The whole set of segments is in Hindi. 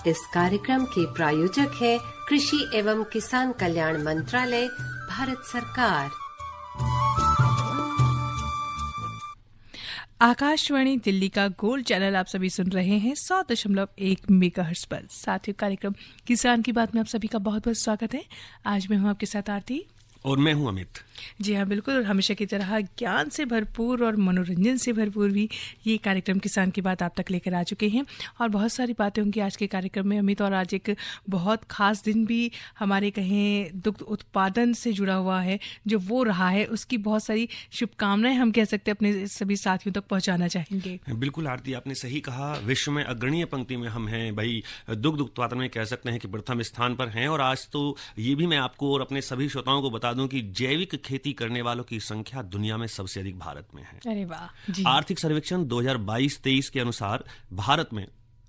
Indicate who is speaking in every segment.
Speaker 1: इस कार्यक्रम के प्रायोजक है कृषि एवं किसान कल्याण मंत्रालय, भारत सरकार।
Speaker 2: आकाशवाणी दिल्ली का गोल्ड चैनल आप सभी सुन रहे हैं 100.1 मेगाहर्ट्ज पर। साथियों, कार्यक्रम किसान की बात में आप सभी का बहुत बहुत स्वागत है। आज मैं हूं आपके साथ आरती
Speaker 3: और मैं हूं अमित।
Speaker 2: जी हाँ, बिल्कुल। और हमेशा की तरह ज्ञान से भरपूर और मनोरंजन से भरपूर भी ये कार्यक्रम किसान की बात आप तक लेकर आ चुके हैं और बहुत सारी बातें होंगी आज के कार्यक्रम में अमित। और आज एक बहुत खास दिन भी हमारे कहें दुग्ध उत्पादन से जुड़ा हुआ है, जो वो रहा है उसकी बहुत सारी शुभकामनाएं हम कह सकते हैं अपने सभी साथियों तक पहुंचाना चाहेंगे।
Speaker 3: बिल्कुल आरती, आपने सही कहा। विश्व में अग्रणीय पंक्ति में हम हैं भाई, दुग्ध उत्पादन में कह सकते हैं कि प्रथम स्थान पर हैं। और आज तो ये भी मैं आपको और अपने सभी श्रोताओं को बता दूं कि जैविक खेती करने वालों की संख्या दुनिया में सबसे अधिक भारत में है।
Speaker 2: अरे वाह जी।
Speaker 3: आर्थिक सर्वेक्षण 2022-23 के अनुसार भारत में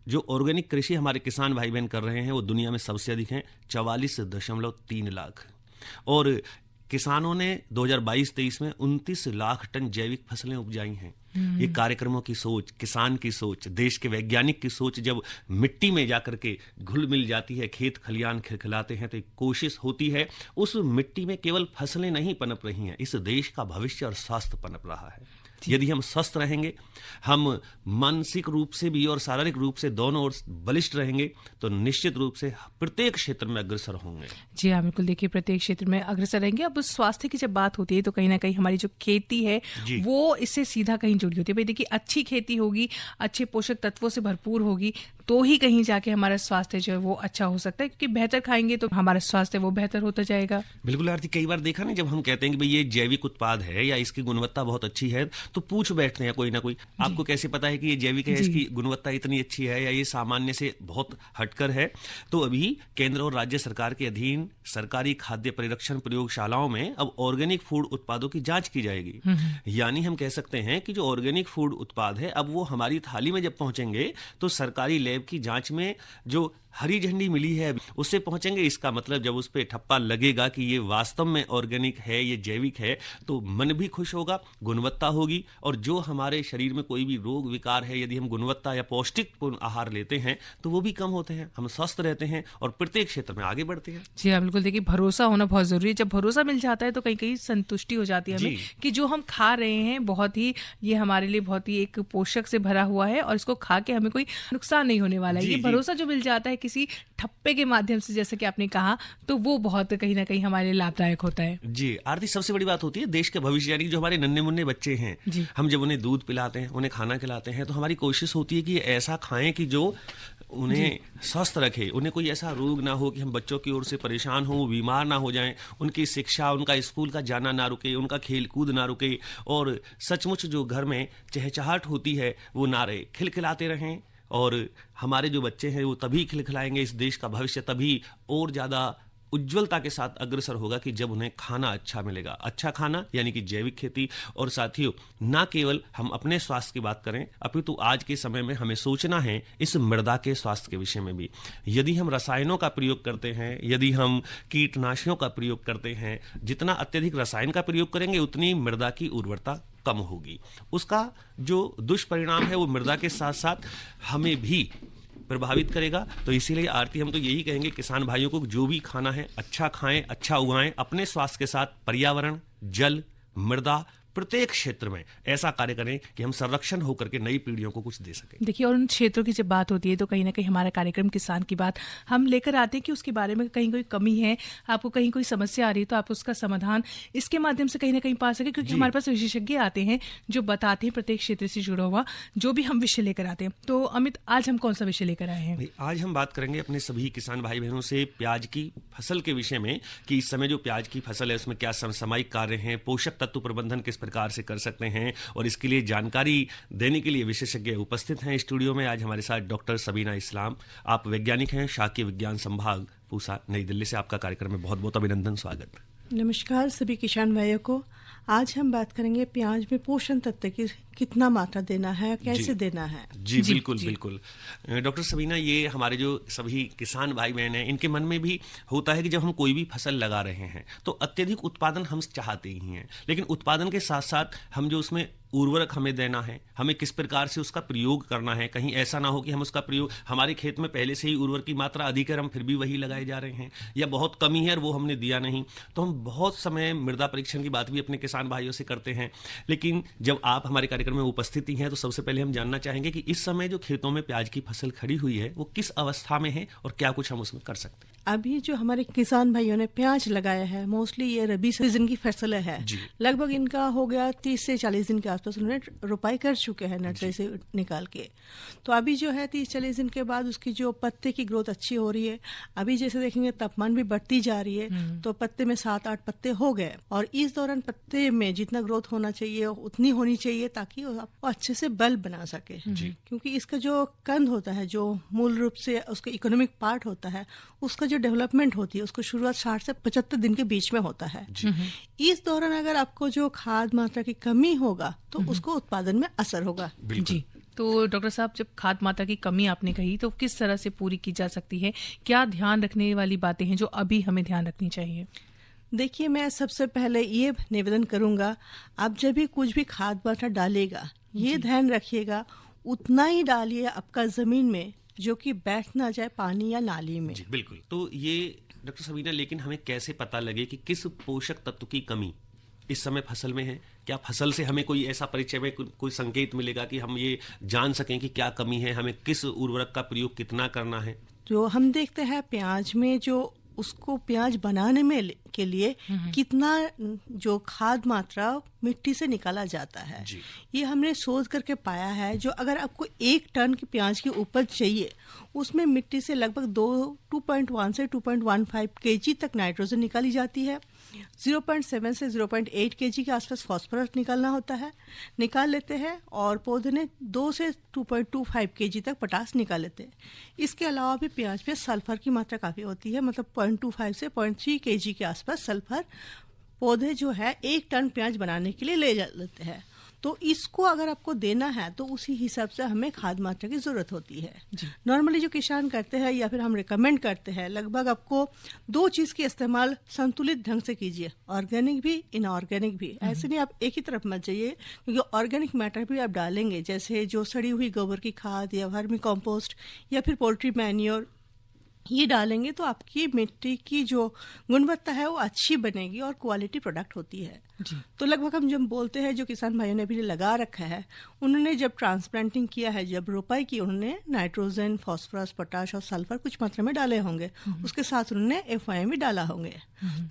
Speaker 3: जो ऑर्गेनिक कृषि हमारे किसान भाई बहन कर रहे हैं वो दुनिया में सबसे अधिक हैं, 44.3 लाख। और किसानों ने 2022-23 में 29 लाख टन जैविक फसलें उपजाई हैं। ये कार्यक्रमों की सोच, किसान की सोच, देश के वैज्ञानिक की सोच जब मिट्टी में जाकर के घुल मिल जाती है, खेत खलियान खिलखिलाते हैं, तो एक कोशिश होती है उस मिट्टी में केवल फसलें नहीं पनप रही हैं, इस देश का भविष्य और स्वास्थ्य पनप रहा है। यदि हम स्वस्थ रहेंगे, हम मानसिक रूप से भी और शारीरिक रूप से दोनों ओर बलिष्ठ रहेंगे, तो निश्चित रूप से प्रत्येक क्षेत्र में अग्रसर होंगे।
Speaker 2: जी हाँ, बिल्कुल। देखिए, प्रत्येक क्षेत्र में अग्रसर रहेंगे। अब स्वास्थ्य की जब बात होती है तो कहीं ना कहीं हमारी जो खेती है वो इससे सीधा कहीं जुड़ी होती है। भाई देखिए, अच्छी खेती होगी, अच्छे पोषक तत्वों से भरपूर होगी, तो ही कहीं जाके हमारा स्वास्थ्य जो है वो अच्छा हो सकता है, क्योंकि बेहतर खाएंगे तो हमारा स्वास्थ्य वो बेहतर होता जाएगा।
Speaker 3: बिल्कुल आरती, कई बार देखा ना, जब हम कहते हैं कि भाई ये जैविक उत्पाद है या इसकी गुणवत्ता बहुत अच्छी है, तो पूछ बैठते हैं कोई ना कोई, आपको कैसे पता है कि ये जैविक है, इसकी गुणवत्ता इतनी अच्छी है या ये सामान्य से बहुत हटकर है। तो अभी केंद्र और राज्य सरकार के अधीन सरकारी खाद्य परिरक्षण प्रयोगशालाओं में अब ऑर्गेनिक फूड उत्पादों की जांच की जाएगी। यानी हम कह सकते हैं कि जो ऑर्गेनिक फूड उत्पाद है अब वो हमारी थाली में जब पहुंचेंगे तो सरकारी लैब की जांच में जो हरी झंडी मिली है उससे पहुंचेंगे। इसका मतलब जब उस पे ठप्पा लगेगा कि ये वास्तव में ऑर्गेनिक है, ये जैविक है, तो मन भी खुश होगा, गुणवत्ता होगी। और जो हमारे शरीर में कोई भी रोग विकार है, यदि हम गुणवत्ता या पौष्टिकपूर्ण आहार लेते हैं तो वो भी कम होते हैं, हम स्वस्थ रहते हैं और प्रत्येक क्षेत्र में आगे बढ़ते हैं।
Speaker 2: जी हाँ, बिल्कुल। देखिए, भरोसा होना बहुत जरूरी है। जब भरोसा मिल जाता है तो कहीं कहीं संतुष्टि हो जाती है हमें कि जो हम खा रहे हैं बहुत ही, ये हमारे लिए बहुत ही एक पोषक से भरा हुआ है और इसको खा के हमें कोई नुकसान नहीं होने वाला है। ये भरोसा जो मिल जाता है किसी ठप्पे के माध्यम से, जैसे कि आपने कहा, तो वो बहुत कहीं ना कहीं हमारे लिए लाभदायक होता है।
Speaker 3: जी आरती, सबसे बड़ी बात होती है देश के भविष्य, यानी जो हमारे नन्हे मुन्ने बच्चे हैं, हम जब उन्हें दूध पिलाते हैं, उन्हें खाना खिलाते हैं, तो हमारी कोशिश होती है कि ऐसा खाएं कि जो उन्हें स्वस्थ रखे, उन्हें कोई ऐसा रोग ना हो कि हम बच्चों की ओर से परेशान हो, बीमार ना हो जाएं, उनकी शिक्षा, उनका स्कूल का जाना ना रुके, उनका खेल कूद ना रुके, और सचमुच जो घर में चहचहाट होती है वो ना रहे, खिलखिलाते रहें। और हमारे जो बच्चे हैं वो तभी खिलखिलाएंगे, इस देश का भविष्य तभी और ज्यादा उज्ज्वलता के साथ अग्रसर होगा कि जब उन्हें खाना अच्छा मिलेगा। अच्छा खाना यानी कि जैविक खेती। और साथियों, ना केवल हम अपने स्वास्थ्य की बात करें, अपितु आज के समय में हमें सोचना है इस मृदा के स्वास्थ्य के विषय में भी। यदि हम रसायनों का प्रयोग करते हैं, यदि हम कीटनाशियों का प्रयोग करते हैं, जितना अत्यधिक रसायन का प्रयोग करेंगे उतनी मृदा की उर्वरता कम होगी। उसका जो दुष्परिणाम है वो मृदा के साथ साथ हमें भी प्रभावित करेगा। तो इसीलिए आरती, हम तो यही कहेंगे किसान भाइयों को, जो भी खाना है अच्छा खाएं, अच्छा उगाएं, अपने स्वास्थ्य के साथ पर्यावरण, जल, मृदा, प्रत्येक क्षेत्र में ऐसा कार्य करें कि हम संरक्षण होकर के नई पीढ़ियों को कुछ दे सकें।
Speaker 2: देखिए, और उन क्षेत्रों की जब बात होती है तो कहीं ना कहीं हमारा कार्यक्रम किसान की बात हम लेकर आते हैं कि उसके बारे में कहीं कोई कमी है, आपको कहीं कोई समस्या आ रही है, तो आप उसका समाधान इसके माध्यम से कहीं ना कहीं पा सके, क्योंकि हमारे पास विशेषज्ञ आते हैं जो बताते हैं प्रत्येक क्षेत्र से जुड़ा हुआ जो भी हम विषय लेकर आते हैं। तो अमित, आज हम कौन सा विषय लेकर आए हैं?
Speaker 3: आज हम बात करेंगे अपने सभी किसान भाई बहनों से प्याज की फसल के विषय में, कि इस समय जो प्याज की फसल है उसमें क्या समसामयिक कार्य हैं, पोषक तत्व प्रबंधन किस प्रकार से कर सकते हैं, और इसके लिए जानकारी देने के लिए विशेषज्ञ उपस्थित हैं स्टूडियो में। आज हमारे साथ डॉक्टर सबीना इस्लाम, आप वैज्ञानिक हैं, शाकीय विज्ञान संभाग, पूसा, नई दिल्ली से। आपका कार्यक्रम में बहुत बहुत अभिनंदन, स्वागत।
Speaker 4: नमस्कार सभी किसान भाइयों को। आज हम बात करेंगे प्याज में पोषण तत्व की कितना मात्रा देना है, कैसे देना है।
Speaker 3: जी बिल्कुल बिल्कुल। डॉक्टर सबीना, ये हमारे जो सभी किसान भाई बहन हैं, इनके मन में भी होता है कि जब हम कोई भी फसल लगा रहे हैं तो अत्यधिक उत्पादन हम चाहते ही हैं, लेकिन उत्पादन के साथ साथ हम जो उसमें उर्वरक हमें देना है, हमें किस प्रकार से उसका प्रयोग करना है। कहीं ऐसा ना हो कि हम उसका प्रयोग, हमारे खेत में पहले से ही उर्वरक की मात्रा अधिक है, हम फिर भी वही लगाए जा रहे हैं, या बहुत कमी है और वो हमने दिया नहीं। तो हम बहुत समय मृदा परीक्षण की बात भी अपने किसान भाइयों से करते हैं, लेकिन जब आप हमारे कार्यक्रम में उपस्थित ही हैं तो सबसे पहले हम जानना चाहेंगे कि इस समय जो खेतों में प्याज की फसल खड़ी हुई है वो किस अवस्था में है और क्या कुछ हम उसमें कर सकते हैं।
Speaker 4: अभी जो हमारे किसान भाइयों ने प्याज लगाया है, मोस्टली ये रबी सीजन की फसल है। लगभग इनका हो गया 30 से 40 दिन के आसपास उन्होंने रोपाई कर चुके हैं नर्सरी से निकाल के। तो अभी जो है 30-40 दिन के बाद उसकी जो पत्ते की ग्रोथ अच्छी हो रही है। अभी जैसे देखेंगे तापमान भी बढ़ती जा रही है, तो पत्ते में 7-8 पत्ते हो गए, और इस दौरान पत्ते में जितना ग्रोथ होना चाहिए उतनी होनी चाहिए ताकि आपको अच्छे से बल्ब बना सके। क्योंकि इसका जो कंद होता है, जो मूल रूप से उसका इकोनॉमिक पार्ट होता है, उसका जो डेवलपमेंट होती है उसको शुरुआत 60 से 75 दिन के बीच में होता है। इस दौरान अगर आपको जो खाद मात्रा की कमी होगा तो उसको उत्पादन में असर होगा।
Speaker 2: जी, तो डॉक्टर साहब, जब खाद मात्रा की कमी आपने कही तो किस तरह से पूरी की जा सकती है? क्या ध्यान रखने वाली बातें हैं जो अभी हमें ध्यान रखनी चाहिए?
Speaker 4: देखिए, मैं सबसे पहले ये निवेदन करूंगा, आप जब भी कुछ भी खाद मात्रा डालेगा ये ध्यान रखिएगा उतना ही डालिए आपका जमीन में जो कि बैठ ना जाए पानी या नाली में।
Speaker 3: जी बिल्कुल। तो ये डॉक्टर सबीना, लेकिन हमें कैसे पता लगे कि किस पोषक तत्व की कमी इस समय फसल में है? क्या फसल से हमें कोई ऐसा परिचय में कोई संकेत मिलेगा कि हम ये जान सकें कि क्या कमी है, हमें किस उर्वरक का प्रयोग कितना करना है?
Speaker 4: जो हम देखते हैं प्याज में, जो उसको प्याज बनाने में के लिए कितना जो खाद मात्रा मिट्टी से निकाला जाता है, ये हमने शोध करके पाया है। जो अगर आपको 1 टन की प्याज की उपज चाहिए, उसमें मिट्टी से लगभग 2.1 से 2.15 केजी तक नाइट्रोजन निकाली जाती है, 0.7 से 0.8 केजी के आसपास फास्फोरस निकालना होता है, निकाल लेते हैं, और पौधे ने 2 से 2.25 केजी तक पोटास निकाल लेते हैं। इसके अलावा भी प्याज में सल्फर की मात्रा काफ़ी होती है, मतलब 0.25 से 0.3 केजी के आसपास सल्फर पौधे जो है 1 टन प्याज बनाने के लिए ले लेते हैं। तो इसको अगर आपको देना है तो उसी हिसाब से हमें खाद मात्रा की जरूरत होती है। नॉर्मली जो किसान करते हैं या फिर हम रिकमेंड करते हैं, लगभग आपको 2 चीज़ के इस्तेमाल संतुलित ढंग से कीजिए, ऑर्गेनिक भी इनऑर्गेनिक भी। ऐसे नहीं आप एक ही तरफ मत जाइए, क्योंकि ऑर्गेनिक मैटर भी आप डालेंगे, जैसे जो सड़ी हुई गोबर की खाद या वर्मी कंपोस्ट या फिर पोल्ट्री मैन्योर, ये डालेंगे तो आपकी मिट्टी की जो गुणवत्ता है वो अच्छी बनेगी और क्वालिटी प्रोडक्ट होती है। तो लगभग हम जब बोलते हैं, जो किसान भाइयों ने भी लगा रखा है, उन्होंने जब ट्रांसप्लांटिंग किया है, जब रोपाई की, उन्होंने नाइट्रोजन, फास्फोरस, पोटाश और सल्फर कुछ मात्रा में डाले होंगे, उसके साथ उन्होंने FIM भी डाला होंगे।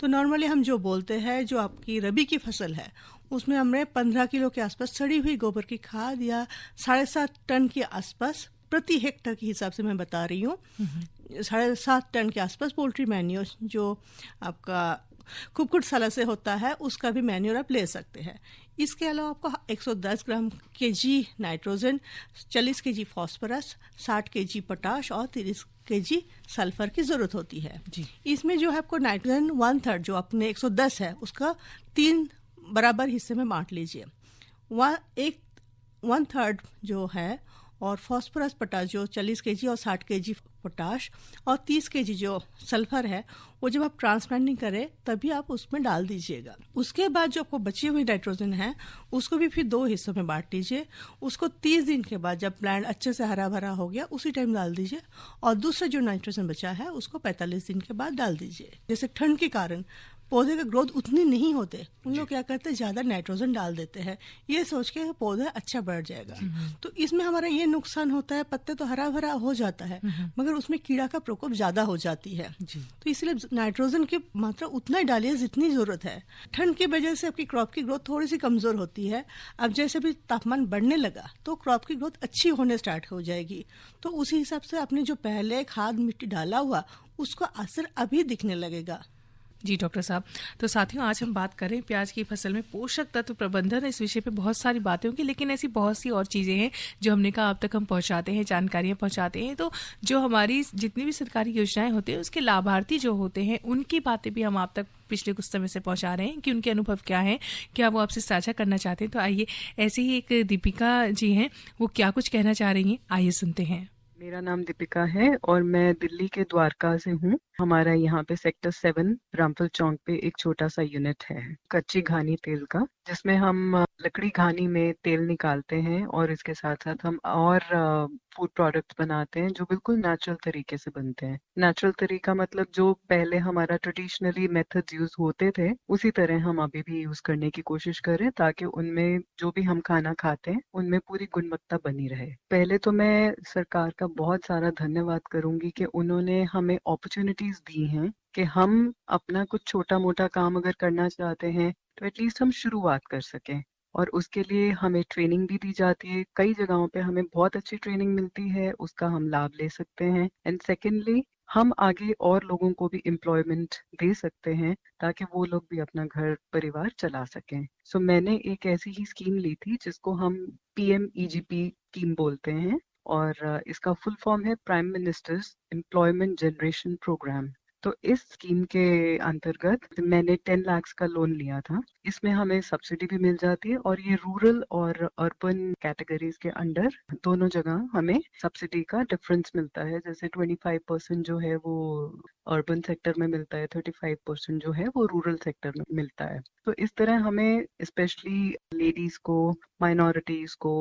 Speaker 4: तो नॉर्मली हम जो बोलते हैं, जो आपकी रबी की फसल है उसमें हमने 15 किलो के आसपास सड़ी हुई गोबर की खाद या 7.5 टन के आसपास प्रति हेक्टर के हिसाब से मैं बता रही हूँ, 7.5 टन के आसपास पोल्ट्री मैन्योर जो आपका कुक्कुटशाला से होता है, उसका भी मैन्योर आप ले सकते हैं। इसके अलावा आपको 110 gram KG nitrogen, 40 KG phosphorus, 60 KG potash और 30 केजी सल्फर की जरूरत होती है। इसमें जो है आपको नाइट्रोजन 1/3 जो आपने 110 है उसका 3 बराबर हिस्से में बांट लीजिए। 1/3 जो है, और फास्फोरस पोटाश जो 40 केजी और 60 केजी पोटाश और 30 केजी जो सल्फर है, वो जब आप ट्रांसप्लांटिंग करें तभी आप उसमें डाल दीजिएगा। उसके बाद जो आपको बची हुई नाइट्रोजन है उसको भी फिर 2 हिस्सों में बांट लीजिए। उसको 30 दिन के बाद जब प्लांट अच्छे से हरा भरा हो गया उसी टाइम डाल दीजिए, और दूसरा जो नाइट्रोजन बचा है उसको 45 दिन के बाद डाल दीजिए। जैसे ठंड के कारण पौधे का ग्रोथ उतनी नहीं होते, उन लोग क्या करते हैं, ज़्यादा नाइट्रोजन डाल देते हैं, ये सोच के पौधा अच्छा बढ़ जाएगा। तो इसमें हमारा ये नुकसान होता है, पत्ते तो हरा भरा हो जाता है मगर उसमें कीड़ा का प्रकोप ज़्यादा हो जाती है। तो इसलिए नाइट्रोजन की मात्रा उतना ही डालिए जितनी ज़रूरत है। ठंड की वजह से आपकी क्रॉप की ग्रोथ थोड़ी सी कमज़ोर होती है। अब जैसे भी तापमान बढ़ने लगा तो क्रॉप की ग्रोथ अच्छी होने स्टार्ट हो जाएगी। तो उसी हिसाब से आपने जो पहले खाद मिट्टी डाला हुआ उसका असर अभी दिखने लगेगा।
Speaker 2: जी डॉक्टर साहब, तो साथियों, आज हम बात करें प्याज की फसल में पोषक तत्व प्रबंधन। इस विषय पे बहुत सारी बातें होंगी, लेकिन ऐसी बहुत सी और चीज़ें हैं जो हमने कहा अब तक हम पहुंचाते हैं, जानकारियां पहुंचाते हैं। तो जो हमारी जितनी भी सरकारी योजनाएं होती हैं उसके लाभार्थी जो होते हैं उनकी बातें भी हम आप तक पिछले कुछ समय से पहुंचा रहे हैं कि उनके अनुभव क्या हैं, क्या वो आपसे साझा करना चाहते हैं। तो आइए, ऐसे ही एक दीपिका जी हैं, वो क्या कुछ कहना चाह रही हैं, आइए सुनते हैं।
Speaker 5: मेरा नाम दीपिका है और मैं दिल्ली के द्वारका से हूँ। हमारा यहाँ पे सेक्टर 7 रामफल चौक पे एक छोटा सा यूनिट है कच्ची घानी तेल का, जिसमें हम लकड़ी घानी में तेल निकालते हैं और इसके साथ साथ हम और फूड प्रोडक्ट्स बनाते हैं जो बिल्कुल नेचुरल तरीके से बनते हैं। नेचुरल तरीका मतलब जो पहले हमारा ट्रेडिशनली मेथड्स यूज होते थे उसी तरह हम अभी भी यूज करने की कोशिश करें, ताकि उनमें जो भी हम खाना खाते हैं उनमें पूरी गुणवत्ता बनी रहे। पहले तो मैं सरकार का बहुत सारा धन्यवाद करूंगी कि उन्होंने हमें अपॉर्चुनिटीज दी हैं कि हम अपना कुछ छोटा मोटा काम अगर करना चाहते हैं तो एटलीस्ट हम शुरुआत कर सकें, और उसके लिए हमें ट्रेनिंग भी दी जाती है। कई जगहों पे हमें बहुत अच्छी ट्रेनिंग मिलती है, उसका हम लाभ ले सकते हैं। एंड सेकेंडली हम आगे और लोगों को भी एम्प्लॉयमेंट दे सकते हैं ताकि वो लोग भी अपना घर परिवार चला सकें। सो मैंने एक ऐसी ही स्कीम ली थी जिसको हम PMEGP स्कीम बोलते हैं, और इसका फुल फॉर्म है prime minister's employment generation programme. तो इस स्कीम के अंतर्गत मैंने 10 लाख का लोन लिया था। इसमें हमें सब्सिडी भी मिल जाती है, और ये रूरल और अर्बन कैटेगरीज के अंडर दोनों जगह हमें सब्सिडी का डिफरेंस मिलता है। जैसे 25% जो है वो अर्बन सेक्टर में मिलता है, 35% जो है वो रूरल सेक्टर में मिलता है। तो इस तरह हमें स्पेशली लेडीज को, माइनॉरिटीज को,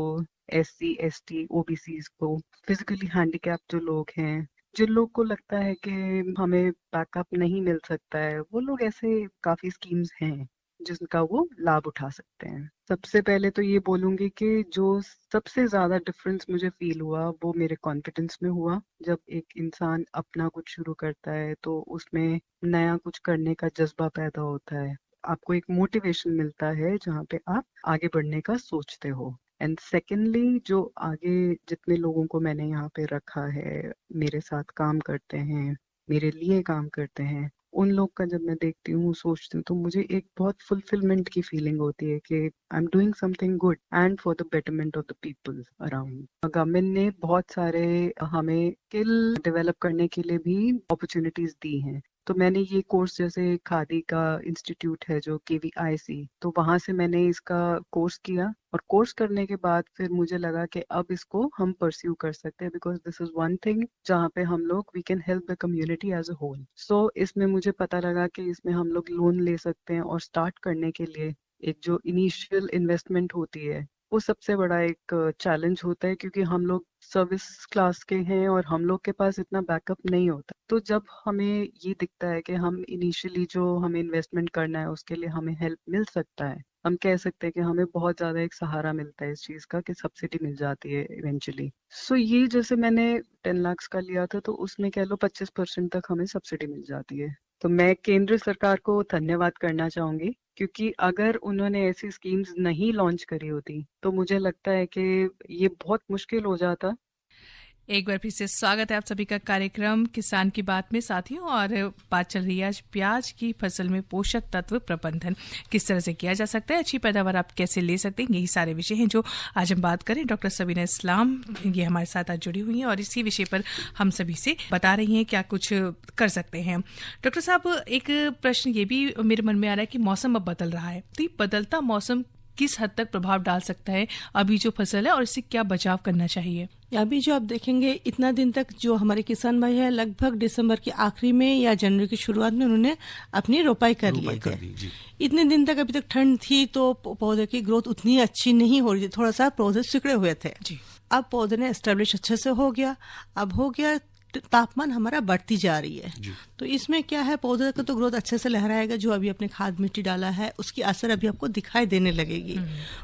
Speaker 5: SC, ST, OBCs को, फिजिकली हैंडीकैप जो लोग हैं, जिन लोग को लगता है कि हमें बैकअप नहीं मिल सकता है, वो लोग ऐसे काफी स्कीम्स हैं जिनका वो लाभ उठा सकते हैं। सबसे पहले तो ये बोलूंगी कि जो सबसे ज्यादा डिफरेंस मुझे फील हुआ वो मेरे कॉन्फिडेंस में हुआ। जब एक इंसान अपना कुछ शुरू करता है तो उसमें नया कुछ करने का जज्बा पैदा होता है, आपको एक मोटिवेशन मिलता है जहाँ पे आप आगे बढ़ने का सोचते हो। एंड सेकेंडली जो आगे जितने लोगों को मैंने यहाँ पे रखा है, मेरे साथ काम करते हैं, मेरे लिए काम करते हैं, उन लोग का जब मैं देखती हूँ, सोचती हूँ, तो मुझे एक बहुत फुलफिलमेंट की फीलिंग होती है कि I am doing something good and for the betterment of the people around. Government ने बहुत सारे हमें स्किल डेवलप करने के लिए भी अपॉर्चुनिटीज दी हैं। तो मैंने ये कोर्स, जैसे खादी का इंस्टीट्यूट है जो KVIC, तो वहां से मैंने इसका कोर्स किया, और कोर्स करने के बाद फिर मुझे लगा कि अब इसको हम परस्यू कर सकते हैं, because this is one thing जहाँ पे हम लोग we can help the community as a whole. So इसमें मुझे पता लगा कि इसमें हम लोग लोन ले सकते हैं, और स्टार्ट करने के लिए एक जो इनिशियल इन्वेस्टमेंट होती है वो सबसे बड़ा एक चैलेंज होता है, क्योंकि हम लोग सर्विस क्लास के हैं और हम लोग के पास इतना बैकअप नहीं होता। तो जब हमें ये दिखता है कि हम इनिशियली जो हमें इन्वेस्टमेंट करना है उसके लिए हमें हेल्प मिल सकता है, हम कह सकते हैं कि हमें बहुत ज्यादा एक सहारा मिलता है इस चीज का कि सब्सिडी मिल जाती है इवेंचुअली। सो ये जैसे मैंने 10 लाख का लिया था, तो उसमें कह लो 25% तक हमें सब्सिडी मिल जाती है। तो मैं केंद्र सरकार को धन्यवाद करना चाहूंगी, क्योंकि अगर उन्होंने ऐसी स्कीम्स नहीं लॉन्च करी होती तो मुझे लगता है कि ये बहुत मुश्किल हो जाता।
Speaker 2: एक बार फिर से स्वागत है आप सभी का कार्यक्रम किसान की बात में साथियों, और बात चल रही है आज प्याज की फसल में पोषक तत्व प्रबंधन किस तरह से किया जा सकता है, अच्छी पैदावार आप कैसे ले सकते हैं, यही सारे विषय हैं जो आज हम बात करें। डॉक्टर सबीना इस्लाम ये हमारे साथ आज जुड़ी हुई हैं और इसी विषय पर हम सभी से बता रही हैं क्या कुछ कर सकते हैं। डॉक्टर साहब, एक प्रश्न ये भी मेरे मन में आ रहा है कि मौसम अब बदल रहा है, तो ये बदलता मौसम किस हद तक प्रभाव डाल सकता है अभी जो फसल है, और इससे क्या बचाव करना चाहिए?
Speaker 4: अभी जो आप देखेंगे, इतना दिन तक जो हमारे किसान भाई है, लगभग दिसंबर के आखिरी में या जनवरी की शुरुआत में उन्होंने अपनी रोपाई कर लिए थे। इतने दिन तक अभी तक ठंड थी तो पौधे की ग्रोथ उतनी अच्छी नहीं हो रही थी, थोड़ा सा पौधे सिकुड़े हुए थे जी। अब पौधे ने एस्टेब्लिश अच्छे से हो गया, अब हो गया, तापमान हमारा बढ़ती जा रही है, तो इसमें क्या है, पौधे का तो ग्रोथ अच्छे से लहराएगा। जो अभी आपने खाद मिट्टी डाला है उसकी असर अभी आपको दिखाई देने लगेगी।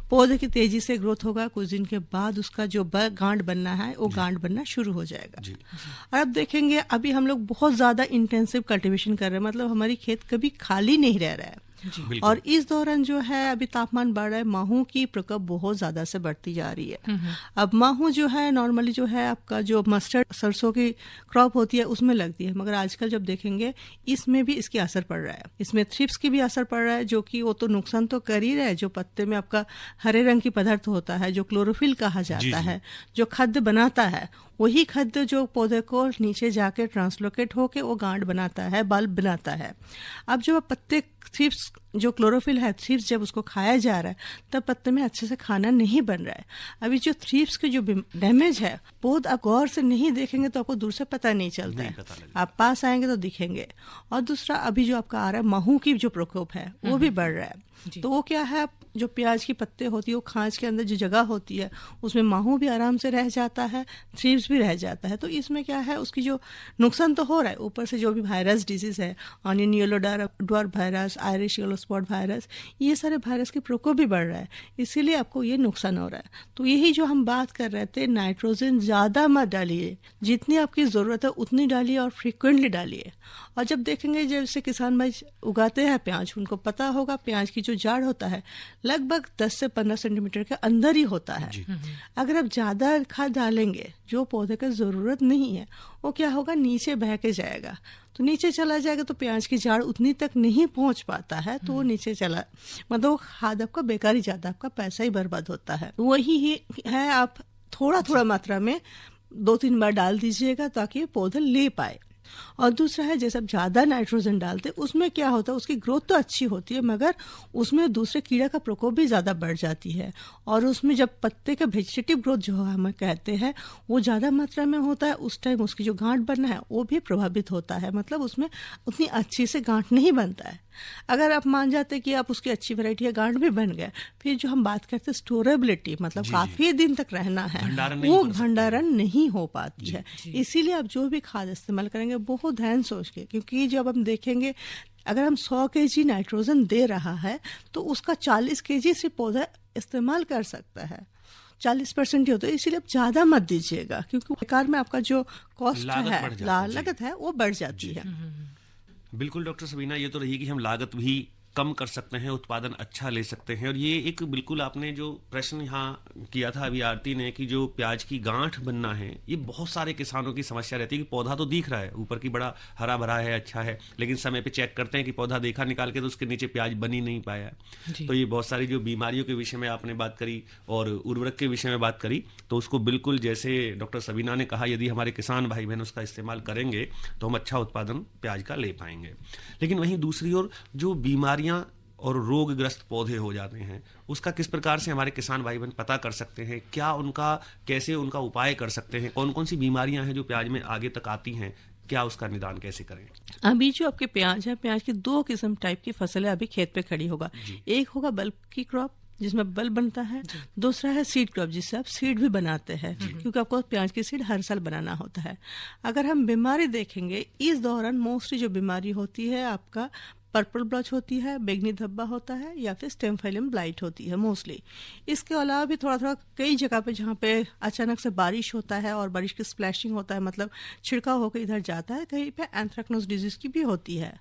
Speaker 4: पौधे की तेजी से ग्रोथ होगा, कुछ दिन के बाद उसका जो गांठ बनना है वो गांठ बनना शुरू हो जाएगा। और अब देखेंगे, अभी हम लोग बहुत ज्यादा इंटेंसिव कल्टीवेशन कर रहे हैं, मतलब हमारी खेत कभी खाली नहीं रह रहा है। और इस दौरान जो है अभी तापमान बढ़ रहा है, माहू की प्रकोप बहुत ज्यादा से बढ़ती जा रही है। अब माहू जो है नॉर्मली जो है आपका जो मस्टर्ड सरसों की क्रॉप होती है उसमें लगती है, मगर आजकल जब देखेंगे इसमें भी इसकी असर पड़ रहा है। इसमें थ्रिप्स की भी असर पड़ रहा है, जो कि वो तो नुकसान तो कर ही रहा है। जो पत्ते में आपका हरे रंग की पदार्थ होता है, जो क्लोरोफिल कहा जाता है, जो खाद्य बनाता है, वही खाद्य जो पौधे को नीचे जाके ट्रांसलोकेट होके वो गांठ बनाता है, बल्ब बनाता है। अब जो पत्ते थ्रिप्स जो क्लोरोफिल है, थ्रिप्स जब उसको खाया जा रहा है तब पत्ते में अच्छे से खाना नहीं बन रहा है। अभी जो थ्रिप्स के जो डैमेज है बहुत आप गौर से नहीं देखेंगे तो आपको दूर से पता नहीं चलता है, आप पास आएंगे तो दिखेंगे। और दूसरा अभी जो आपका आ रहा है महू की जो प्रकोप है वो भी बढ़ रहा है। तो वो क्या है, जो प्याज की पत्ते होती है वो खांच के अंदर जो जगह होती है उसमें माहू भी आराम से रह जाता है, थ्रिप्स भी रह जाता है। तो इसमें क्या है, उसकी जो नुकसान तो हो रहा है, ऊपर से जो भी वायरस डिजीज है, onion yellow dwarf virus, Irish yellow spot virus, ये सारे वायरस के प्रकोप भी बढ़ रहा है, इसीलिए आपको ये नुकसान हो रहा है। तो यही जो हम बात कर रहे थे, नाइट्रोजन ज़्यादा मत डालिए, जितनी आपकी ज़रूरत है उतनी डालिए और फ्रिक्वेंटली डालिए। और जब देखेंगे जैसे किसान भाई उगाते हैं प्याज, उनको पता होगा प्याज की जो जाड़ होता है लगभग 10 से 15 सेंटीमीटर के अंदर ही होता है। अगर आप ज़्यादा खाद डालेंगे जो पौधे का ज़रूरत नहीं है, वो क्या होगा, नीचे बह के जाएगा। तो नीचे चला जाएगा तो प्याज की जाड़ उतनी तक नहीं पहुंच पाता है, तो वो नीचे चला, मतलब खाद आपका बेकार ही जाता है, आपका पैसा ही बर्बाद होता है। वही ही है, आप थोड़ा थोड़ा मात्रा में 2-3 बार डाल दीजिएगा ताकि पौधे ले पाए। और दूसरा है, जैसे आप ज़्यादा नाइट्रोजन डालते उसमें क्या होता है, उसकी ग्रोथ तो अच्छी होती है मगर उसमें दूसरे कीड़ा का प्रकोप भी ज़्यादा बढ़ जाती है। और उसमें जब पत्ते का वेजिटेटिव ग्रोथ जो हम कहते हैं वो ज़्यादा मात्रा में होता है, उस टाइम उसकी जो गांठ बनना है वो भी प्रभावित होता है, मतलब उसमें उतनी अच्छी से गांठ नहीं बनता है। अगर आप मान जाते कि आप उसकी अच्छी वैरायटी है, गांठ भी बन गया, फिर जो हम बात करते हैं स्टोरेबिलिटी, मतलब काफी दिन तक रहना है, वो भंडारण नहीं हो पाती है। इसीलिए आप जो भी खाद इस्तेमाल करेंगे बहुत ध्यान सोच के, क्योंकि जब हम देखेंगे अगर हम 100 kg नाइट्रोजन दे रहा है तो उसका 40 kg सिर्फ पौधा इस्तेमाल कर सकता है, 40% ही होता है। इसीलिए आप ज्यादा मत दीजिएगा, क्योंकि बेकार में आपका जो कॉस्ट है, लागत है, वो बढ़ जाती है।
Speaker 3: बिल्कुल डॉक्टर सबीना, ये तो रही कि हम लागत भी कम कर सकते हैं, उत्पादन अच्छा ले सकते हैं। और ये एक बिल्कुल आपने जो प्रश्न यहाँ किया था अभी आरती ने कि जो प्याज की गांठ बनना है, ये बहुत सारे किसानों की समस्या रहती है कि पौधा तो दिख रहा है ऊपर की बड़ा हरा भरा है, अच्छा है, लेकिन समय पे चेक करते हैं कि पौधा देखा निकाल के तो उसके नीचे प्याज बन ही नहीं पाया। तो ये बहुत सारी जो बीमारियों के विषय में आपने बात करी और उर्वरक के विषय में बात करी, तो उसको बिल्कुल जैसे डॉक्टर सबीना ने कहा, यदि हमारे किसान भाई बहन उसका इस्तेमाल करेंगे तो हम अच्छा उत्पादन प्याज का ले पाएंगे। लेकिन वहीं दूसरी ओर जो बीमारियां और रोगग्रस्त पौधे हो जाते हैं, उसका किस प्रकार से हमारे किसान भाई बहन पता कर सकते हैं, क्या उनका कैसे उनका उपाय कर सकते हैं, कौन कौन सी बीमारियां हैं जो प्याज में आगे तक आती हैं, क्या उसका निदान कैसे करें?
Speaker 4: अभी जो आपके प्याज है, प्याज की 2 किस्म टाइप की फसलें अभी खेत पे खड़ी होगा। एक होगा बल्ब की क्रॉप जिसमें बल्ब बनता है, दूसरा है सीड क्रॉप जिससे आप सीड भी बनाते हैं, क्योंकि आपको प्याज की सीड हर साल बनाना होता है। अगर हम बीमारी देखेंगे, इस दौरान मोस्टली जो बीमारी होती है आपका पर्पल ब्लॉच होती है, बैगनी धब्बा होता है, या फिर स्टेम फाइलम ब्लाइट होती है मोस्टली। इसके अलावा भी थोड़ा थोड़ा कई जगह पे जहाँ पे अचानक से बारिश होता है और बारिश की स्प्लैशिंग होता है, मतलब छिड़काव होकर इधर जाता है, कहीं पे एंथ्रेक्नोज डिजीज की भी होती है।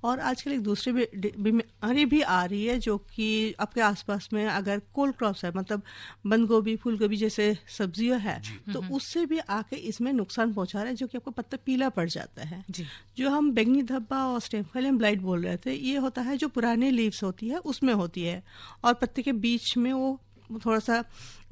Speaker 4: और आजकल एक दूसरी बीमारी भी आ रही है जो कि आपके आसपास में अगर कोल्ड क्रॉप्स है, मतलब बंद गोभी, फूल गोभी जैसे सब्जियां है, तो उससे भी आके इसमें नुकसान पहुंचा रहा है, जो कि आपको पत्ता पीला पड़ जाता है। जो हम बैगनी धब्बा और स्टेम फाइलम ब्लाइट बोल रहे थे, ये होता है जो पुराने लीव्स होती है उसमें होती है, और पत्ते के बीच में वो थोड़ा सा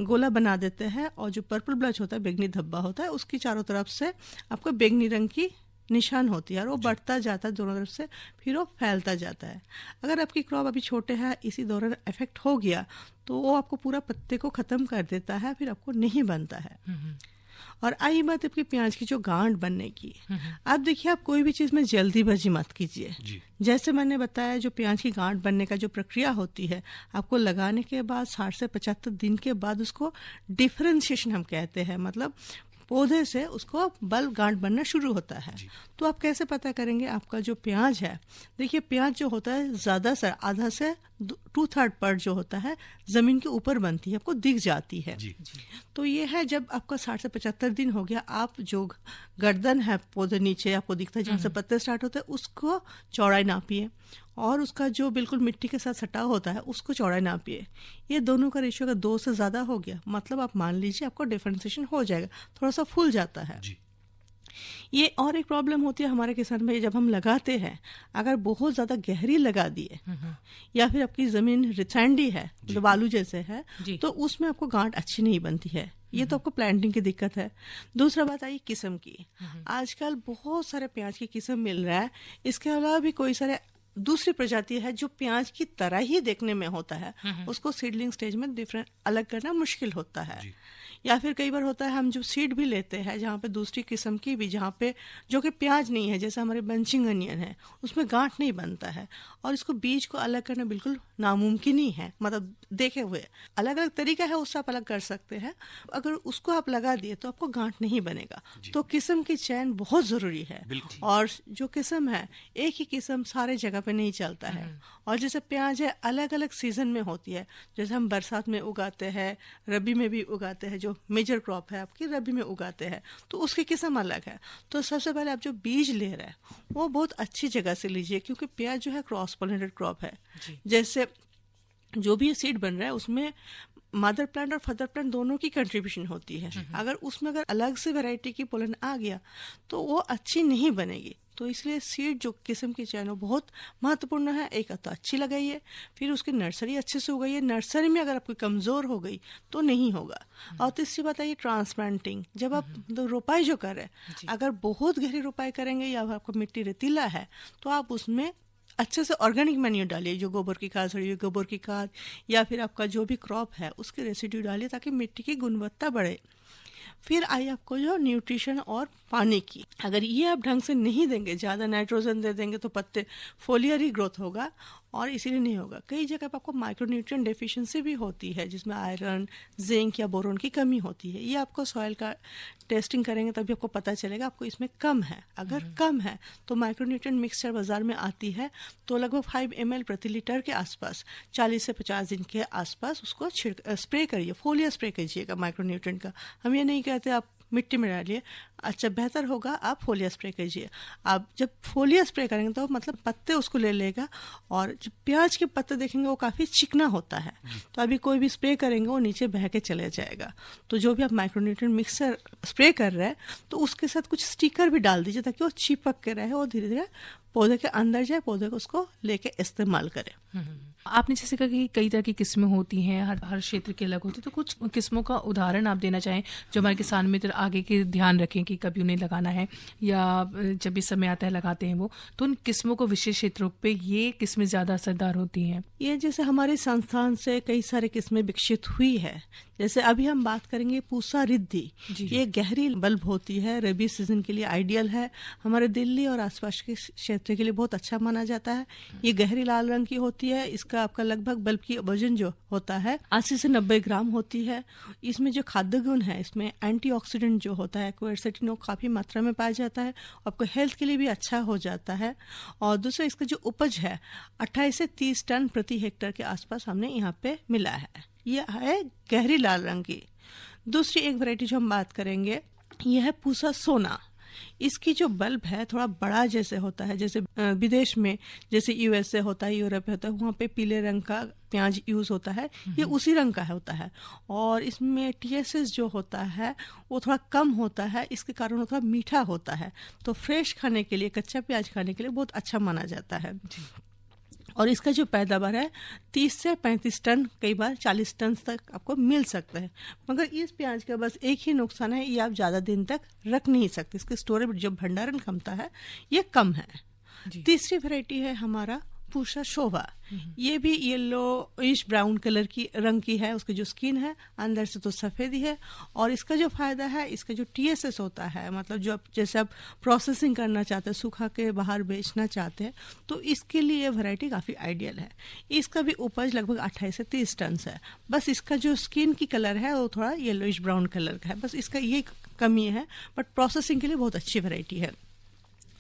Speaker 4: गोला बना देते हैं। और जो पर्पल ब्लॉच होता है, बैगनी धब्बा होता है, उसकी चारों तरफ से आपको बैगनी रंग की निशान होती है और वो बढ़ता जाता है दोनों तरफ से, फिर वो फैलता जाता है। अगर आपकी क्रॉप अभी छोटे है, इसी दौरान इफेक्ट हो गया तो वो आपको पूरा पत्ते को खत्म कर देता है, फिर आपको नहीं बनता है। और आई बात आपकी प्याज की जो गांठ बनने की, आप देखिए आप कोई भी चीज में जल्दीबाजी मत कीजिए। जैसे मैंने बताया, जो प्याज की गांठ बनने का जो प्रक्रिया होती है, आपको लगाने के बाद 60 से 75 दिन के बाद उसको डिफरेंशिएशन हम कहते हैं, मतलब पौधे से उसको बल्ब गांठ बनना शुरू होता है। तो आप कैसे पता करेंगे आपका जो प्याज है? देखिए प्याज जो होता है ज्यादा से आधा से 2/3 पर जो होता है जमीन के ऊपर बनती है, आपको दिख जाती है। तो ये है जब आपका 60 से 75 दिन हो गया, आप जो गर्दन है पौधे नीचे आपको दिखता है जहाँ से पत्ते स्टार्ट होते हैं, उसको चौड़ाई नापिए, और उसका जो बिल्कुल मिट्टी के साथ सटा होता है उसको चौड़ाई नापिए। ये दोनों का रेशियो अगर 2 से ज्यादा हो गया, मतलब आप मान लीजिए आपको डिफरेंशिएशन हो जाएगा, थोड़ा सा फूल जाता है। ये और एक प्रॉब्लम होती है हमारे किसान भाई, जब हम लगाते हैं अगर बहुत ज्यादा गहरी लगा दिए या फिर आपकी जमीन रिसैंडी है, जो बालू जैसे है, तो उसमें आपको गांठ अच्छी नहीं बनती है। ये तो आपको प्लांटिंग की दिक्कत है। दूसरा बात आई किस्म की, आजकल बहुत सारे प्याज की किस्म मिल रहा है। इसके अलावा भी कोई सारे दूसरी प्रजाति है जो प्याज की तरह ही देखने में होता है, उसको सीडलिंग स्टेज में डिफरेंट अलग करना मुश्किल होता है। या फिर कई बार होता है हम जो सीड भी लेते हैं जहाँ पे दूसरी किस्म की भी, जहाँ पे जो कि प्याज नहीं है, जैसे हमारे बंचिंग अनियन है, उसमें गांठ नहीं बनता है और इसको बीज को अलग करना बिल्कुल नामुमकिन ही है। मतलब देखे हुए अलग अलग तरीका है, उससे आप अलग कर सकते हैं। अगर उसको आप लगा दिए तो आपको गांठ नहीं बनेगा। तो किस्म की चयन बहुत जरूरी है। और जो किस्म है, एक ही किस्म सारे जगह पे नहीं चलता है। और जैसे प्याज है, अलग अलग सीजन में होती है। जैसे हम बरसात में उगाते हैं, रबी में भी उगाते हैं, जो मेजर क्रॉप है आपकी रबी में उगाते हैं, तो उसकी किस्म अलग है। तो सबसे पहले आप जो बीज ले रहे हैं वो बहुत अच्छी जगह से लीजिए, क्योंकि प्याज जो है क्रॉस पॉलिनेटेड क्रॉप है। जैसे जो भी सीड बन रहा है उसमें मदर प्लांट और फादर प्लांट दोनों की कंट्रीब्यूशन होती है। अगर उसमें अगर अलग से वैरायटी की पोलन आ गया तो वो अच्छी नहीं बनेगी। तो इसलिए सीड जो किस्म की चयन बहुत महत्वपूर्ण है। एक तो अच्छी लगाइए, फिर उसकी नर्सरी अच्छे से उगाइए। नर्सरी में अगर आपकी कमज़ोर हो गई तो नहीं होगा। और तीसरी बात है ये ट्रांसप्लांटिंग। जब आप रोपाई जो कर रहे हैं, अगर बहुत गहरी रोपाई करेंगे या आपको मिट्टी रेतीला है तो आप उसमें अच्छे से ऑर्गेनिक मैन्यूर डालिए, जो गोबर की खाद, सड़ी हुई गोबर की खाद या फिर आपका जो भी क्रॉप है उसके रेसिड्यू डालिए, ताकि मिट्टी की गुणवत्ता बढ़े। फिर आई आपको जो न्यूट्रिशन और पानी की, अगर ये आप ढंग से नहीं देंगे, ज़्यादा नाइट्रोजन दे देंगे तो पत्ते फोलियर ही ग्रोथ होगा और इसीलिए नहीं होगा। कई जगह पर आपको माइक्रोन्यूट्रिएंट डेफिशिएंसी भी होती है, जिसमें आयरन, जिंक या बोरोन की कमी होती है। ये आपको सॉइल का टेस्टिंग करेंगे तभी आपको पता चलेगा आपको इसमें कम है। अगर कम है तो माइक्रोन्यूट्रिएंट मिक्सचर बाजार में आती है, तो लगभग 5 ml प्रति लीटर के आसपास 40 से 50 दिन के आसपास उसको स्प्रे करिए, फोलियर स्प्रे कीजिएगा माइक्रोन्यूट्रिएंट का। हम ये नहीं कहते आप मिट्टी में डालिए, अच्छा बेहतर होगा आप फोलियर स्प्रे कीजिए। आप जब फोलियर स्प्रे करेंगे तो मतलब पत्ते उसको ले लेगा। और जो प्याज के पत्ते देखेंगे वो काफ़ी चिकना होता है, तो अभी कोई भी स्प्रे करेंगे वो नीचे बह के चले जाएगा। तो जो भी आप माइक्रोन्यूट्रिएंट मिक्सर स्प्रे कर रहे हैं तो उसके साथ कुछ स्टिकर भी डाल दीजिए, ताकि वो चिपक के रहे और धीरे धीरे पौधे के अंदर जाए, पौधे को उसको लेके इस्तेमाल करें।
Speaker 2: आपने जैसे कहा कि कई तरह की किस्में होती हैं, हर क्षेत्र के अलग होते हैं, तो कुछ किस्मों का उदाहरण आप देना चाहें जो हमारे किसान मित्र आगे के ध्यान रखें कि कभी उन्हें लगाना है या जब भी समय आता है लगाते हैं वो, तो उन किस्मों को विशेष क्षेत्रों पे ये किस्में ज़्यादा असरदार होती हैं?
Speaker 4: ये जैसे हमारे संस्थान से कई सारे किस्में विकसित हुई है। जैसे अभी हम बात करेंगे पूसा रिद्धि, ये गहरी बल्ब होती है, रबी सीजन के लिए आइडियल है। हमारे दिल्ली और आसपास के क्षेत्र के लिए बहुत अच्छा माना जाता है। ये गहरी लाल रंग की होती है। इसका आपका लगभग बल्ब की वजन जो होता है 80 से 90 ग्राम होती है। इसमें जो खाद्य गुण है, इसमें एंटीऑक्सीडेंट जो होता है क्वेरसेटिन वो काफ़ी मात्रा में पाया जाता है, आपको हेल्थ के लिए भी अच्छा हो जाता है। और दूसरा इसका जो उपज है 28 से 30 टन प्रति हेक्टेयर के आसपास हमने यहाँ पे मिला है। यह है गहरी लाल रंग की। दूसरी एक वैरायटी जो हम बात करेंगे यह है पूसा सोना। इसकी जो बल्ब है थोड़ा बड़ा जैसे होता है, जैसे विदेश में जैसे यूएसए होता है, यूरोप होता है, वहाँ पे पीले रंग का प्याज यूज होता है, ये उसी रंग का होता है। और इसमें TSS जो होता है वो थोड़ा कम होता है, इसके कारण वो थोड़ा मीठा होता है। तो फ्रेश खाने के लिए, कच्चा प्याज खाने के लिए बहुत अच्छा माना जाता है। और इसका जो पैदावार है 30 से 35 टन, कई बार 40 टन तक आपको मिल सकता है। मगर इस प्याज का बस एक ही नुकसान है, ये आप ज़्यादा दिन तक रख नहीं सकते। इसके स्टोरेज जो भंडारण क्षमता है ये कम है। तीसरी वैरायटी है हमारा पूसा शोभा। ये भी येलोइश ब्राउन कलर की रंग की है। उसकी जो स्किन है अंदर से तो सफ़ेद ही है। और इसका जो फायदा है, इसका जो TSS होता है, मतलब जो जैसे आप प्रोसेसिंग करना चाहते हैं, सूखा के बाहर बेचना चाहते हैं, तो इसके लिए ये वैरायटी काफ़ी आइडियल है। इसका भी उपज लगभग 28 से 30 टन है। बस इसका जो स्किन की कलर है वो थोड़ा येलोइश ब्राउन कलर का है, बस इसका ये कमी है। बट प्रोसेसिंग के लिए बहुत अच्छी वैरायटी है,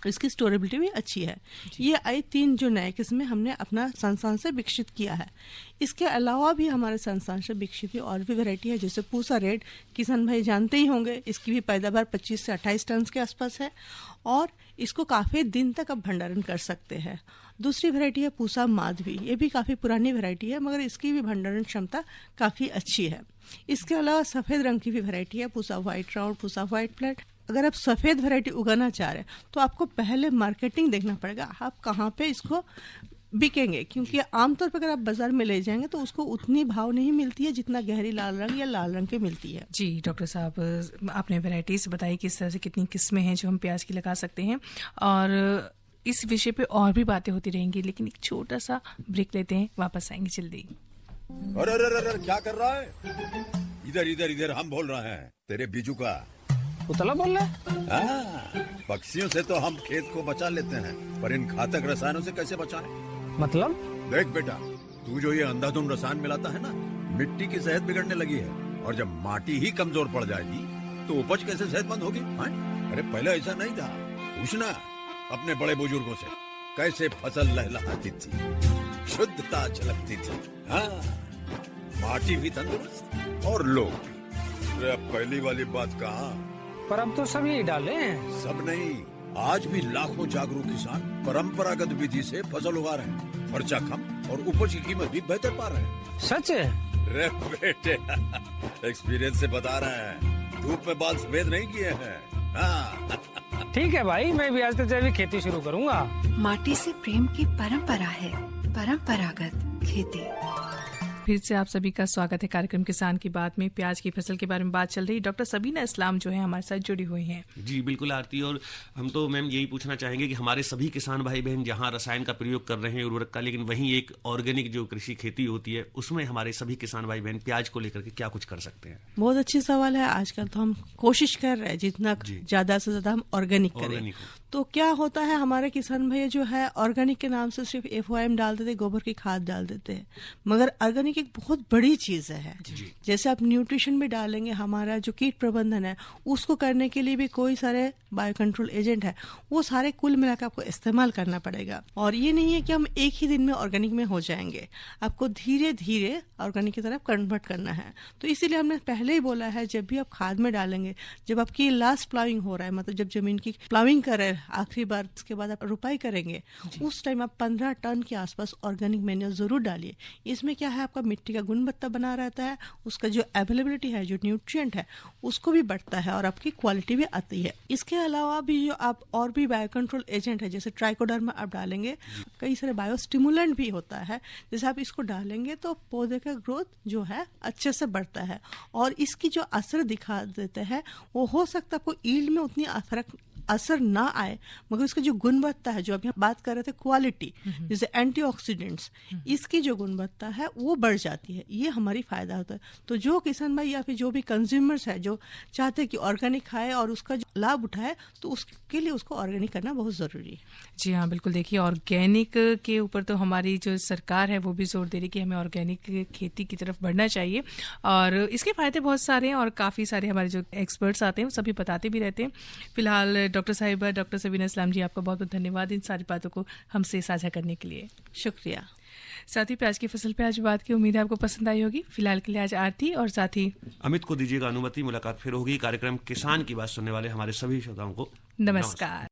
Speaker 4: इसकी स्टोरेबिलिटी भी अच्छी है। ये आई 3 जो नए किस्में हमने अपना संस्थान से विकसित किया है। इसके अलावा भी हमारे संस्थान से विकसित और भी वैरायटी है, जैसे पूसा रेड, किसान भाई जानते ही होंगे। इसकी भी पैदावार 25 से 28 टन के आसपास है और इसको काफ़ी दिन तक आप भंडारण कर सकते हैं। दूसरी वैरायटी है पूसा माधवी। ये भी काफ़ी पुरानी वैरायटी है, मगर इसकी भी भंडारण क्षमता काफ़ी अच्छी है। इसके अलावा सफ़ेद रंग की भी वैरायटी है, Pusa white round, Pusa white plate. अगर आप सफ़ेद वैरायटी उगाना चाह रहे हैं तो आपको पहले मार्केटिंग देखना पड़ेगा, आप कहाँ पे इसको बिकेंगे, क्योंकि आमतौर पर अगर आप बाजार में ले जाएंगे तो उसको उतनी भाव नहीं मिलती है जितना गहरी लाल रंग या लाल रंग की मिलती है।
Speaker 2: जी डॉक्टर साहब, आपने वैरायटीज बताई किस तरह से कितनी किस्में हैं जो हम प्याज की लगा सकते हैं, और इस विषय पे और भी बातें होती रहेंगी, लेकिन एक छोटा सा ब्रेक लेते हैं, वापस आएंगे जल्दी।
Speaker 6: अरे क्या कर रहा है? इधर इधर इधर हम बोल रहे हैं तेरे बीजू का।
Speaker 7: उतला बोल रहा है?
Speaker 6: हाँ, पक्षियों से तो हम खेत को बचा लेते हैं, पर इन घातक रसायनों से कैसे बचाएं?
Speaker 7: मतलब?
Speaker 6: देख बेटा, तू जो ये अंधाधुंध रसायन मिलाता है ना, मिट्टी की सेहत बिगड़ने लगी है। और जब माटी ही कमजोर पड़ जाएगी तो उपज कैसे सेहतमंद होगी? अरे पहले ऐसा नहीं था। पूछना अपने बड़े बुजुर्गों से, कैसे फसल लहलहाती थी, शुद्धता झलकती थी। हाँ, माटी भी तंदुरुस्त और लोग भी। अरे पहली वाली बात कहाँ?
Speaker 7: पर अब तो सब यही डाले हैं।
Speaker 6: सब नहीं, आज भी लाखों जागरूक किसान परंपरागत विधि से फसल उगा रहे हैं। खर्चा कम और उपज की कीमत भी बेहतर पा रहे हैं।
Speaker 7: सच है?
Speaker 6: रे बेटे, एक्सपीरियंस से बता रहे हैं, धूप में बाल सफेद नहीं किए हैं। हाँ।
Speaker 7: ठीक है भाई, मैं भी आज से जैविक खेती शुरू करूंगा।
Speaker 8: माटी से प्रेम की परंपरा है, परंपरागत खेती।
Speaker 2: फिर से आप सभी का स्वागत है कार्यक्रम किसान की बात में। प्याज की फसल के बारे में बात चल रही है। डॉक्टर सबीना इस्लाम जो है हमारे साथ जुड़ी हुई हैं।
Speaker 3: जी बिल्कुल आरती, और हम तो मैम यही पूछना चाहेंगे कि हमारे सभी किसान भाई बहन जहां रसायन का प्रयोग कर रहे हैं उर्वरक का, लेकिन वहीं एक ऑर्गेनिक जो कृषि खेती होती है उसमें हमारे सभी किसान भाई बहन प्याज को लेकर के क्या कुछ कर सकते हैं?
Speaker 4: बहुत अच्छी सवाल है। आजकल तो हम कोशिश कर रहे हैं जितना ज्यादा से ज्यादा हम ऑर्गेनिक करें। तो क्या होता है, हमारे किसान भाई जो है ऑर्गेनिक के नाम से सिर्फ FOM डाल देते, गोबर की खाद डाल देते हैं, मगर ऑर्गेनिक एक बहुत बड़ी चीज है। जैसे आप न्यूट्रिशन में डालेंगे, हमारा जो कीट प्रबंधन है उसको करने के लिए भी कोई सारे बायो कंट्रोल एजेंट है, वो सारे कुल मिलाकर आपको इस्तेमाल करना पड़ेगा। और ये नहीं है कि हम एक ही दिन में ऑर्गेनिक में हो जाएंगे, आपको धीरे धीरे ऑर्गेनिक की तरफ कन्वर्ट करना है। तो इसीलिए हमने पहले ही बोला है, जब भी आप खाद में डालेंगे, जब आपकी लास्ट प्लाविंग हो रहा है, मतलब जब जमीन की प्लाविंग कर रहे हैं आखिरी बार, उसके बाद आप रुपाई करेंगे, उस टाइम आप 15 टन के आसपास ऑर्गेनिक मैन्योर जरूर डालिए। इसमें क्या है, आपका मिट्टी का गुणवत्ता बना रहता है, उसका जो अवेलेबिलिटी है, जो न्यूट्रिएंट है, उसको भी बढ़ता है और आपकी क्वालिटी भी आती है। इसके अलावा भी जो आप और भी बायो कंट्रोल एजेंट है, जैसे ट्राइकोडर्मा आप डालेंगे, कई सारे बायो स्टिमुलेंट भी होता है, जैसे आप इसको डालेंगे तो पौधे का ग्रोथ जो है अच्छे से बढ़ता है और इसकी जो असर दिखा देते हैं, वो हो सकता है आपको ईल्ड में उतनी फर्क असर ना आए, मगर उसकी जो गुणवत्ता है, जो अभी हम बात कर रहे थे क्वालिटी, जैसे एंटीऑक्सीडेंट्स, इसकी जो गुणवत्ता है वो बढ़ जाती है। ये हमारी फायदा होता है। तो जो किसान भाई या फिर जो भी कंज्यूमर्स है जो चाहते हैं कि ऑर्गेनिक खाए और उसका जो लाभ उठाए, तो उसके लिए उसको ऑर्गेनिक करना बहुत जरूरी है।
Speaker 2: जी हाँ, बिल्कुल। देखिए, ऑर्गेनिक के ऊपर तो हमारी जो सरकार है वो भी जोर दे रही है कि हमें ऑर्गेनिक खेती की तरफ बढ़ना चाहिए और इसके फायदे बहुत सारे हैं और काफ़ी सारे हमारे जो एक्सपर्ट्स आते हैं वो सभी बताते भी रहते हैं। फिलहाल डॉक्टर साहिबा, डॉक्टर सबीना इस्लाम जी, आपका बहुत बहुत धन्यवाद इन सारी बातों को हमसे साझा करने के लिए।
Speaker 4: शुक्रिया।
Speaker 2: साथ ही प्याज की फसल पे आज बात की उम्मीद है आपको पसंद आई होगी। फिलहाल के लिए आज आरती और साथ ही
Speaker 3: अमित को दीजिएगा अनुमति। मुलाकात फिर होगी। कार्यक्रम किसान की बात सुनने वाले हमारे सभी श्रोताओं को
Speaker 2: नमस्कार।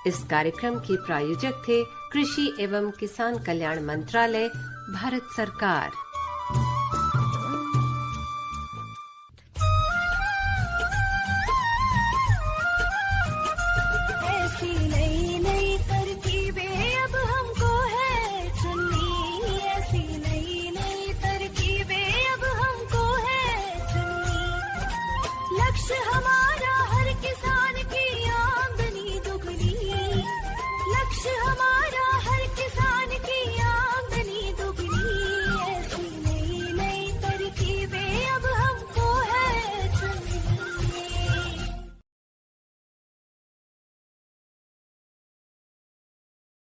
Speaker 1: इस कार्यक्रम के प्रायोजक थे कृषि एवं किसान कल्याण मंत्रालय, भारत सरकार।